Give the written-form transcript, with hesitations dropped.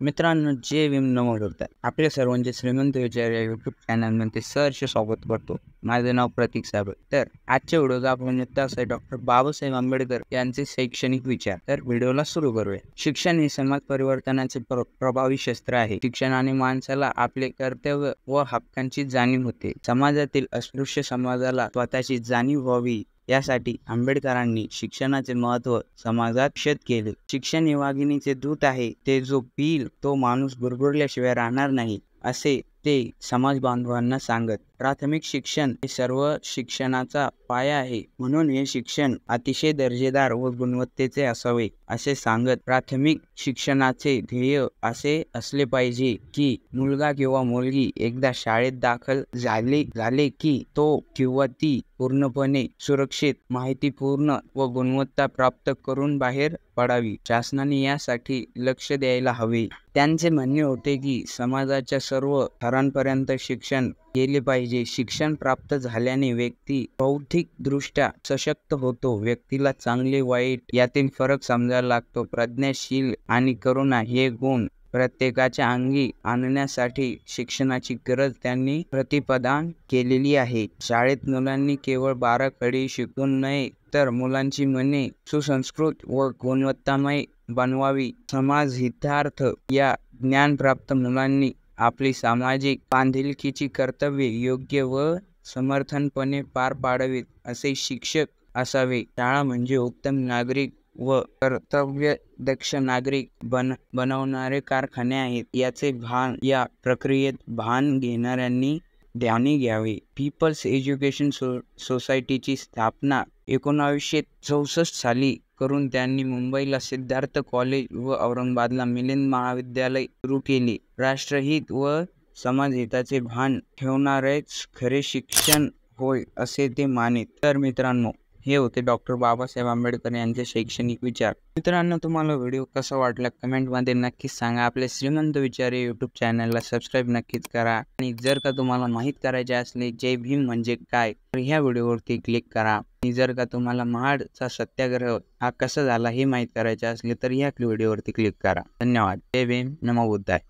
मित्रांनो, जय भीम, नमो बुद्धाय. आपल्या सर्वांचे श्रीमंत विचार या यूट्यूब चॅनलमध्ये सहर्ष स्वागत करतो. माझे नाव प्रतीक साबळे. तर आजच्या व्हिडिओचा आपण मुद्दा डॉक्टर बाबासाहेब आंबेडकर यांचे शैक्षणिक विचार. तर व्हिडिओला सुरू करूया. शिक्षण हे समाज परिवर्तनाचे प्रभावी शस्त्र आहे. शिक्षणाने माणसाला आपले कर्तव्य व हक्कांची जाणीव होते. समाजातील अस्पृश्य समाजाला स्वतःची जाणीव व्हावी यासाठी आंबेडकरांनी शिक्षणाचे महत्त्व समाजात विशद केले. शिक्षण हे वाघिणीचे दूत आहे. ते जो पिईल तो माणूस गुरगुरल्याशिवाय राहणार नाही, असे ते समाज बांधवांना सांगत. प्राथमिक शिक्षण हे सर्व शिक्षणाचा पाया आहे, म्हणून हे शिक्षण अतिशय दर्जेदार व गुणवत्तेचे असावे असे सांगत. प्राथमिक शिक्षणाचे ध्येय असे असले पाहिजे की मुलगा किंवा मुलगी एकदा शाळेत दाखल झाले की तो किंवा ती पूर्णपणे सुरक्षित, माहितीपूर्ण व गुणवत्ता प्राप्त करून बाहेर पडावी. शासनाने यासाठी लक्ष द्यायला हवे. त्यांचे म्हणणे होते की समाजाच्या सर्व थरांपर्यंत शिक्षण गेले पाहिजे. शिक्षण प्राप्त झाल्याने व्यक्ती बौद्धिक दृष्ट्या सशक्त होतो. व्यक्तीला चांगले वाईट यातील फरक समजायला लागतो. प्रज्ञाशील आणि करुणा हे गुण प्रत्येकाच्या अंगी आणण्यासाठी शिक्षणाची गरज त्यांनी प्रतिपादन केलेली आहे. शाळेत मुलांनी केवळ 12 खडी शिकून नये, तर मुलांची मने सुसंस्कृत व गुणवत्तामय बनवावी. समाजहितार्थ या ज्ञानप्राप्त मुलांनी आपली सामाजिक बांधिलकीची कर्तव्ये योग्य व समर्थनपणे पार पाडावीत असे शिक्षक असावे. शाळा म्हणजे उत्तम नागरिक व कर्तव्यदक्ष नागरिक बनवणारे कारखाने आहेत. याचे भान या प्रक्रियेत भान घेणाऱ्यांनी ध्यानी घ्यावे. पीपल्स एज्युकेशन सोसायटीची स्थापना 1964 साली करून त्यांनी मुंबईला सिद्धार्थ कॉलेज व औरंगाबादला मिलिंद महाविद्यालय सुरू केले. राष्ट्रहित व समाजहिताचे भान ठेवणारेच खरे शिक्षण होय असे ते मानित. तर मित्रांनो, हे होते डॉक्टर बाबासाहेब आंबेडकर यांचे शैक्षणिक विचार. मित्रांनो, तुम्हाला व्हिडिओ कसा वाटला कमेंटमध्ये नक्कीच सांगा. आपले श्रीमंत विचार या यूट्यूब चॅनलला सबस्क्राईब नक्कीच करा. आणि जर का तुम्हाला माहीत करायचे असले जय भीम म्हणजे काय, तर ह्या व्हिडिओवरती क्लिक करा. आणि जर का तुम्हाला महाडचा सत्याग्रह हा कसा झाला हे माहीत करायचे असले तर ह्या व्हिडिओवरती क्लिक करा. धन्यवाद. जय भीम, नमो बुद्धाय.